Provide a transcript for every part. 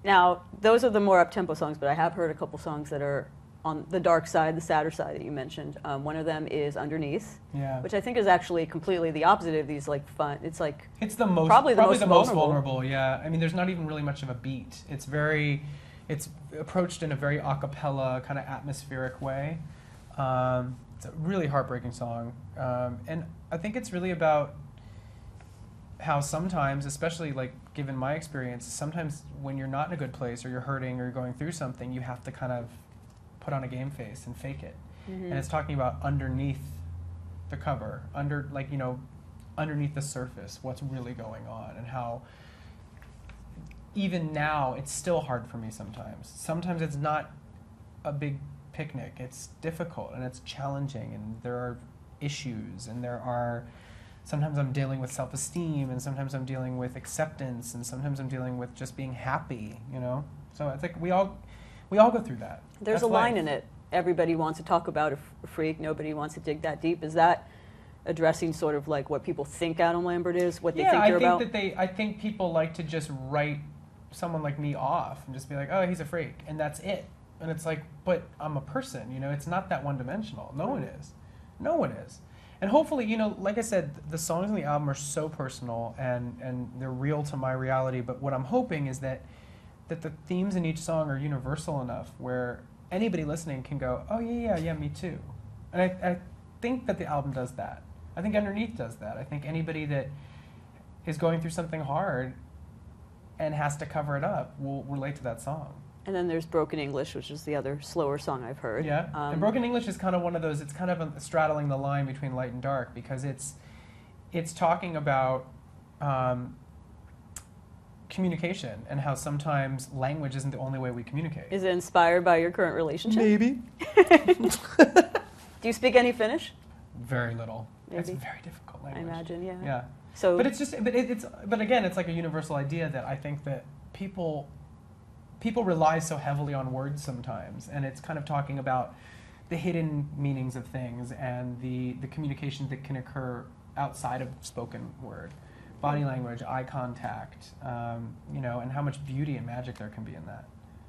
Now, those are the more up-tempo songs, but I have heard a couple songs that are on the dark side, the sadder side that you mentioned. One of them is Underneath, which I think is actually completely the opposite of these like fun. It's like it's the most probably the most vulnerable. vulnerable. Yeah, I mean, there's not even really much of a beat. It's approached in a very a cappella kind of atmospheric way. It's a really heartbreaking song, and I think it's really about how sometimes, especially like given my experience, sometimes when you're not in a good place or you're hurting or you're going through something, you have to kind of put on a game face and fake it. And it's talking about underneath the cover, underneath the surface, what's really going on, and how even now it's still hard for me sometimes. Sometimes it's not a big picnic. It's difficult and it's challenging, and there are issues, and sometimes I'm dealing with self-esteem, and sometimes I'm dealing with acceptance, and sometimes I'm dealing with just being happy, So I think we all go through that. There's a line in it. Everybody wants to talk about a freak. Nobody wants to dig that deep. Is that addressing sort of like what people think Adam Lambert is, what they think you're about? I think people like to just write someone like me off and just be like, oh, he's a freak, and that's it. And it's like, but I'm a person, It's not that one-dimensional. No one is. No one is. And hopefully, like I said, the songs on the album are so personal and they're real to my reality. But what I'm hoping is that the themes in each song are universal enough where anybody listening can go, oh, yeah, me too. And I think that the album does that. I think Underneath does that. I think anybody that is going through something hard and has to cover it up will relate to that song. And then there's Broken English, which is the other slower song I've heard. Yeah, and Broken English is kind of one of those, it's kind of straddling the line between light and dark, because it's talking about communication and how sometimes language isn't the only way we communicate. Is it inspired by your current relationship? Maybe. Do you speak any Finnish? Very little. Maybe. It's a very difficult language. I imagine, yeah. Yeah. So, but but again, it's like a universal idea that I think that people rely so heavily on words sometimes, and it's kind of talking about the hidden meanings of things and the communication that can occur outside of spoken word, body language, eye contact, and how much beauty and magic there can be in that.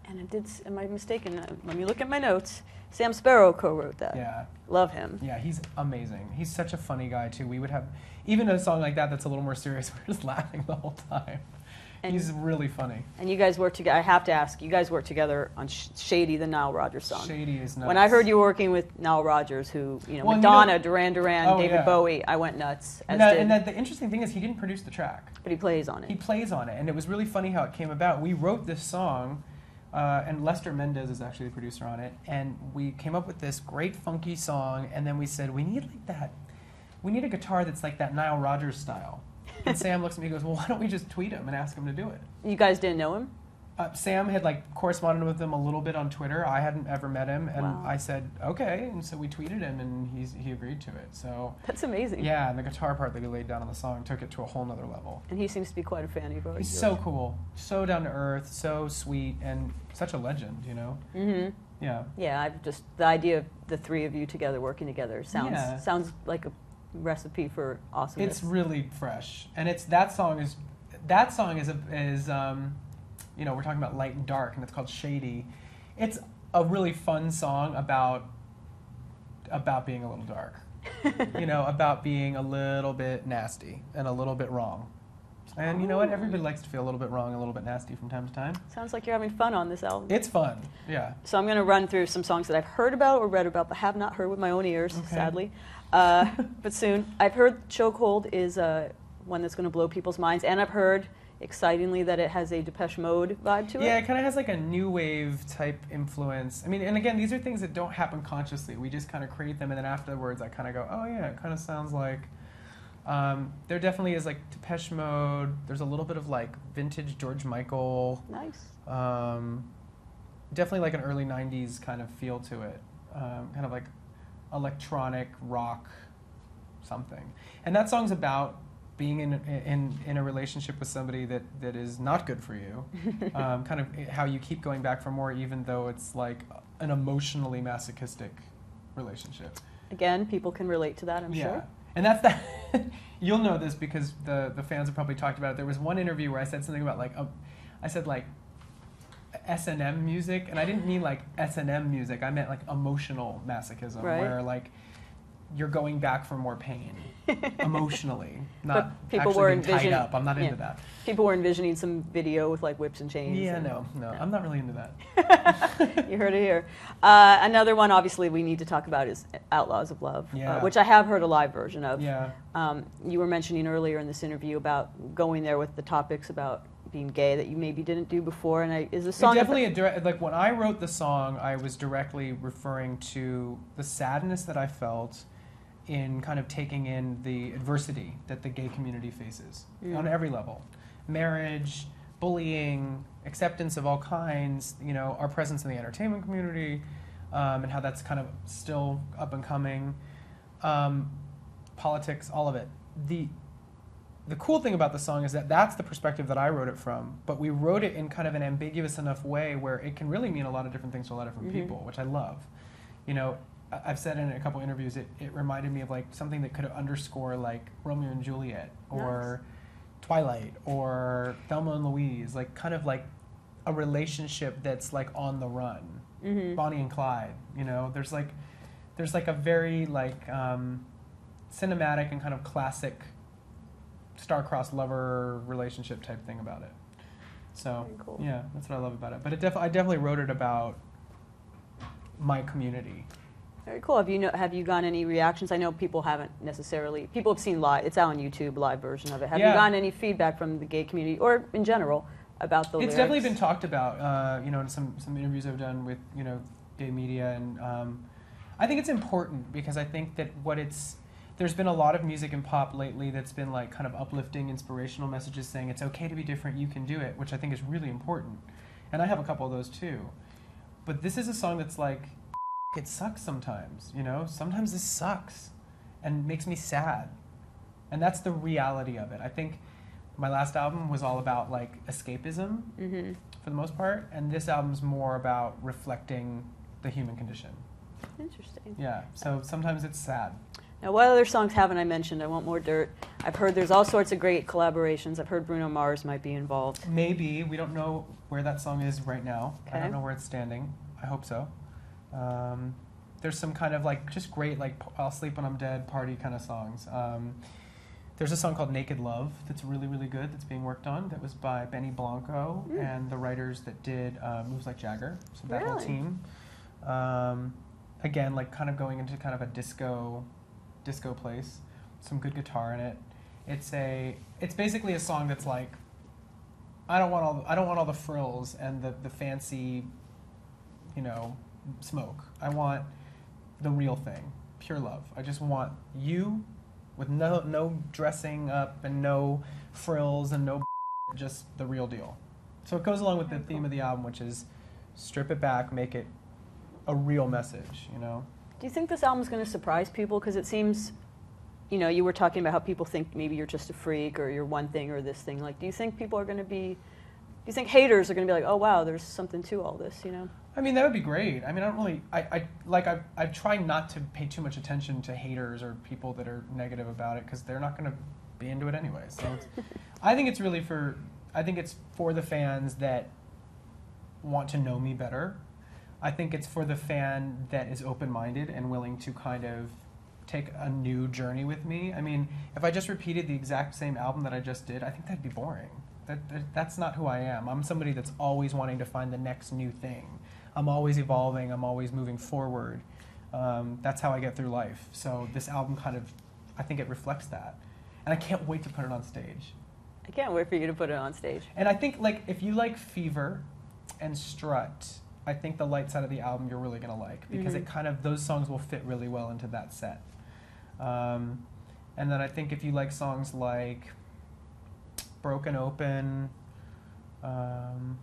And am I mistaken? Let me look at my notes. Sam Sparrow co-wrote that. Yeah. Love him. Yeah, he's amazing. He's such a funny guy, too. We would have, even a song like that that's a little more serious, we're just laughing the whole time. And he's really funny. And you guys work together. I have to ask, you guys work together on Shady, the Nile Rodgers song. Shady is nuts. When I heard you were working with Nile Rodgers, who, Madonna, Duran Duran, David Bowie, I went nuts. And the interesting thing is he didn't produce the track. But he plays on it. He plays on it. And it was really funny how it came about. We wrote this song, and Lester Mendez is actually the producer on it. And we came up with this great funky song, and then we said, we need a guitar that's like that Nile Rodgers style. And Sam looks at me and goes, well, why don't we just tweet him and ask him to do it? You guys didn't know him? Sam had corresponded with him a little bit on Twitter. I hadn't ever met him, and wow. I said, okay. And so we tweeted him, and he agreed to it. So that's amazing. Yeah, and the guitar part that he laid down on the song took it to a whole nother level. And he seems to be quite a fan of yours. He's so cool, so down to earth, so sweet, and such a legend, Mm-hmm. Yeah. Yeah, the idea of the three of you together, working together, sounds like a recipe for awesomeness. It's really fresh, and that song is we're talking about light and dark, and it's called Shady. It's a really fun song about being a little dark, about being a little bit nasty and a little bit wrong. And you know what? Everybody likes to feel a little bit wrong, a little bit nasty from time to time. Sounds like you're having fun on this album. It's fun, yeah. So I'm going to run through some songs that I've heard about or read about, but have not heard with my own ears, sadly. But soon. I've heard Chokehold is one that's going to blow people's minds, and I've heard, excitingly, that it has a Depeche Mode vibe to it. Yeah, it kind of has like a new wave type influence. I mean, and again, these are things that don't happen consciously. We just kind of create them, and then afterwards I kind of go, oh yeah, it kind of sounds like... there definitely is like Depeche Mode. There's a little bit of like vintage George Michael. Nice. Definitely like an early 90s kind of feel to it. Kind of like electronic rock something. And that song's about being in a relationship with somebody that is not good for you. Kind of how you keep going back for more even though it's like an emotionally masochistic relationship. Again, people can relate to that, I'm sure. And that's that. You'll know this because the fans have probably talked about it. There was one interview where I said something about S&M music, and I didn't mean like S&M music. I meant like emotional masochism, Right. where like you're going back for more pain emotionally, not But people actually were being tied envisioning- up. I'm not yeah. into that. People were envisioning some video with like whips and chains. Yeah, and- no, I'm not really into that. You heard it here. Another one, obviously, we need to talk about is Outlaws of Love, Yeah. which I have heard a live version of. Yeah. You were mentioning earlier in this interview about going there with the topics about being gay that you maybe didn't do before, and is the song It definitely like when I wrote the song, I was directly referring to the sadness that I felt in kind of taking in the adversity that the gay community faces on every level. Marriage, bullying, acceptance of all kinds, you know, our presence in the entertainment community, and how that's kind of still up and coming, politics, all of it. The cool thing about the song is that that's the perspective that I wrote it from, but we wrote it in kind of an ambiguous enough way where it can really mean a lot of different things to a lot of different people, which I love. You know, I've said in a couple interviews, it reminded me of like something that could underscore like Romeo and Juliet or Twilight or Thelma and Louise, like kind of like a relationship that's like on the run. Bonnie and Clyde, you know, there's like a very like cinematic and kind of classic star-crossed lover relationship type thing about it. So Very cool. yeah, that's what I love about it. But I definitely wrote it about my community. Very cool. Have you gotten any reactions? I know people haven't necessarily. People have seen live. It's out on YouTube, live version of it. Have you gotten any feedback from the gay community or in general about the lyrics? It's definitely been talked about. You know, in some interviews I've done with gay media, and I think it's important because I think that there's been a lot of music and pop lately that's been like kind of uplifting, inspirational messages saying it's okay to be different, you can do it, which I think is really important. And I have a couple of those too. But this is a song that's like, it sucks sometimes, you know? Sometimes this sucks and makes me sad. And that's the reality of it. I think my last album was all about like escapism for the most part, and this album's more about reflecting the human condition. Interesting. Yeah, so sometimes it's sad. Now, what other songs haven't I mentioned? I Want More Dirt. I've heard there's all sorts of great collaborations. I've heard Bruno Mars might be involved. Maybe. We don't know where that song is right now. I Okay. don't know where it's standing. I hope so. There's some kind of like just great like I'll Sleep When I'm Dead party kind of songs. There's a song called Naked Love that's really, really good that's being worked on. That was by Benny Blanco and the writers that did Moves Like Jagger. So that whole Really? team. Again, like kind of going into kind of a disco place. Some good guitar in it. It's basically a song that's like I don't want all the frills and the fancy, you know, smoke. I want the real thing, pure love. I just want you with no dressing up and no frills and no just the real deal. So it goes along with the theme of the album, which is strip it back, make it a real message, you know? Do you think this album's going to surprise people? Because it seems, you know, you were talking about how people think maybe you're just a freak or you're one thing or this thing. Like, do you think people are going to be, do you think haters are going to be like, oh, wow, there's something to all this, you know? I mean, that would be great. I mean, I don't really, I try not to pay too much attention to haters or people that are negative about it because they're not going to be into it anyway. So I think it's really for the fans that want to know me better. I think it's for the fan that is open-minded and willing to kind of take a new journey with me. I mean, if I just repeated the exact same album that I just did, I think that'd be boring. That's not who I am. I'm somebody that's always wanting to find the next new thing. I'm always evolving. I'm always moving forward. That's how I get through life. So this album kind of, I think it reflects that. And I can't wait to put it on stage. I can't wait for you to put it on stage. And I think like if you like Fever and Strut, I think the light side of the album you're really going to like because it kind of, those songs will fit really well into that set. And then I think if you like songs like Broken Open, trying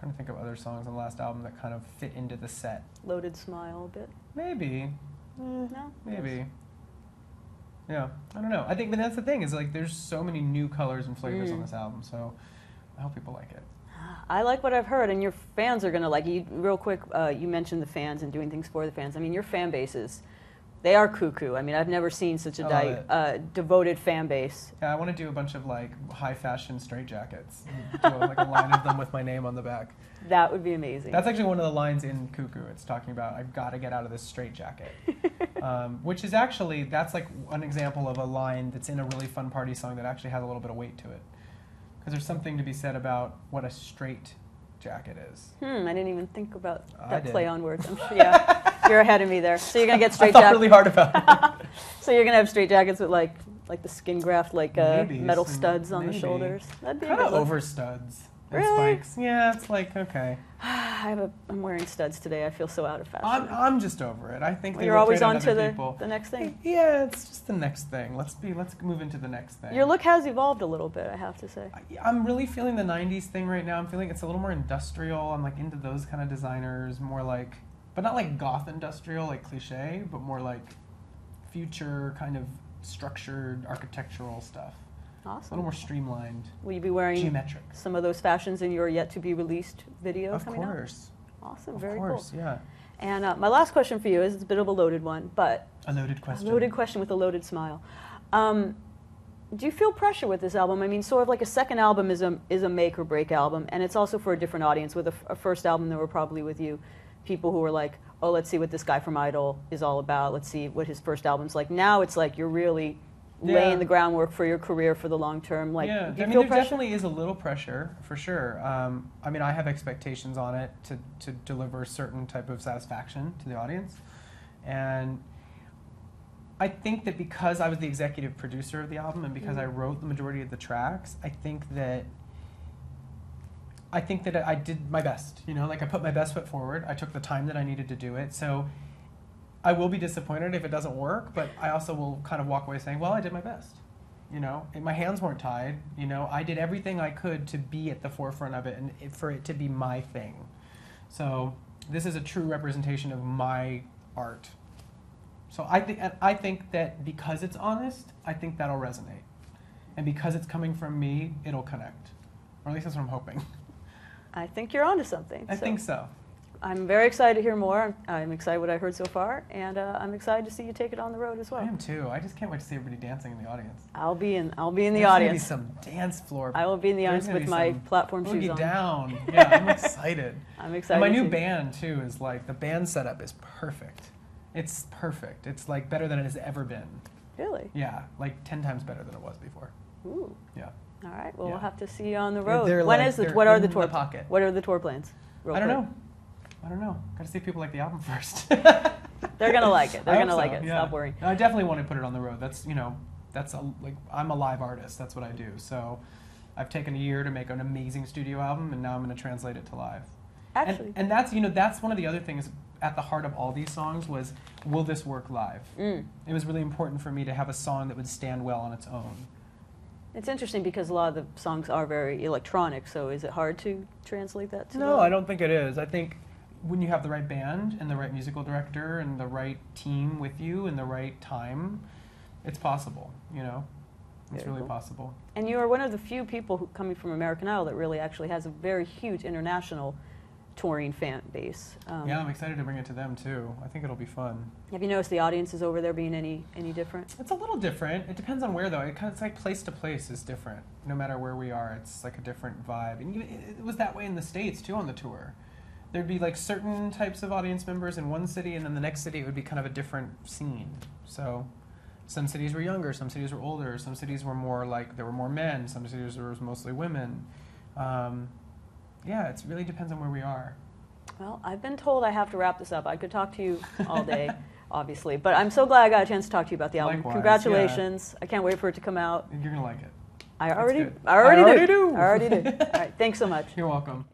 to think of other songs on the last album that kind of fit into the set. Loaded Smile a bit. Maybe. No? Maybe. Yeah, I don't know. I think, but that's the thing is like there's so many new colors and flavors on this album, so I hope people like it. I like what I've heard, and your fans are going to like you. Real quick, you mentioned the fans and doing things for the fans. I mean, your fan bases, They are cuckoo. I mean, I've never seen such I love a devoted fan base. Yeah, I want to do a bunch of like high fashion straight jackets. Do like a line of them with my name on the back. That would be amazing. That's actually one of the lines in Cuckoo. It's talking about I've got to get out of this straight jacket, which is actually that's like an example of a line that's in a really fun party song that actually has a little bit of weight to it. Because there's something to be said about what a straight jacket is. I didn't even think about I that did. play on words. I'm sure, yeah, you're ahead of me there. So you're gonna get I straight thought jackets. really hard about it. So you're gonna have straight jackets with like the skin graft, like Maybe, metal some- studs on the maybe. shoulders. That'd be a Kind good of look. over studs and Really? spikes. Yeah, it's like okay. I'm wearing studs today. I feel so out of fashion. I'm just over it. I think Well, they you're look always great on to other people. the next thing. Yeah, it's just the next thing. Let's move into the next thing. Your look has evolved a little bit, I have to say. I'm really feeling the 90s thing right now. I'm feeling it's a little more industrial. I'm like into those kind of designers, more like, but not like goth industrial, like cliche, but more like future kind of structured architectural stuff. A little Awesome. more streamlined, Will you be wearing geometric. some of those fashions in your yet to be released video Of coming out? course. Awesome, Of very course, cool. yeah. And my last question for you is it's a bit of a loaded one, but A loaded question. a loaded question with a loaded smile. Do you feel pressure with this album? I mean, sort of like a second album is a make or break album, and it's also for a different audience. With a first album, there were probably with you people who were like, oh, let's see what this guy from Idol is all about. Let's see what his first album's like. Now it's like you're really laying the groundwork for your career for the long term. Like, yeah, do you I mean, feel there pressure? definitely is a little pressure, for sure. I mean, I have expectations on it to deliver a certain type of satisfaction to the audience. And I think that because I was the executive producer of the album and because I wrote the majority of the tracks, I think that I did my best, you know, like I put my best foot forward. I took the time that I needed to do it. So I will be disappointed if it doesn't work, but I also will kind of walk away saying, well, I did my best. You know, and my hands weren't tied. You know, I did everything I could to be at the forefront of it and for it to be my thing. So this is a true representation of my art. So I think that because it's honest, I think that'll resonate. And because it's coming from me, it'll connect. Or at least that's what I'm hoping. I think you're onto something. I think so. I'm very excited to hear more. I'm excited what I heard so far, and I'm excited to see you take it on the road as well. I am too. I just can't wait to see everybody dancing in the audience. I'll be in the There's gonna be audience. some dance floor. I will be in the There's audience gonna with be my some platform shoes boogie on. down. Yeah, I'm excited. I'm excited. And my new to- band too is like the band setup is perfect. It's perfect. It's like better than it has ever been. Really? Yeah, like 10 times better than it was before. Ooh. Yeah. All right. Well, Yeah. we'll have to see you on the They're- road. they're When like- is it? they're What are the in tour? the pocket. What are the tour plans? Real I don't quick. know. I don't know. Got to see if people like the album first. They're gonna like it. They're I gonna hope like so, it. yeah. Stop worrying. I definitely want to put it on the road. That's like I'm a live artist. That's what I do. So I've taken a year to make an amazing studio album, and now I'm going to translate it to live. Actually, And that's that's one of the other things at the heart of all these songs was, will this work live? It was really important for me to have a song that would stand well on its own. it's interesting because a lot of the songs are very electronic. So is it hard to translate that to? No, I don't think it is. I think when you have the right band and the right musical director and the right team with you and the right time, it's possible, you know? It's Very really cool. possible. And you are one of the few people who, coming from American Idol, that really actually has a very huge international touring fan base. Yeah, I'm excited to bring it to them too. I think it'll be fun. Have you noticed the audiences over there being any different? It's a little different. It depends on where though. It's like place to place is different. No matter where we are, it's like a different vibe. And even, it was that way in the States too on the tour. There'd be like certain types of audience members in one city, and then the next city it would be kind of a different scene. So some cities were younger, some cities were older, some cities were more like there were more men, some cities there was mostly women. Yeah, it really depends on where we are. Well, I've been told I have to wrap this up. I could talk to you all day, obviously, but I'm so glad I got a chance to talk to you about the album. Likewise, Congratulations! I can't wait for it to come out. You're gonna like it. I It's already good. do. I already do. do. All right, thanks so much. You're welcome.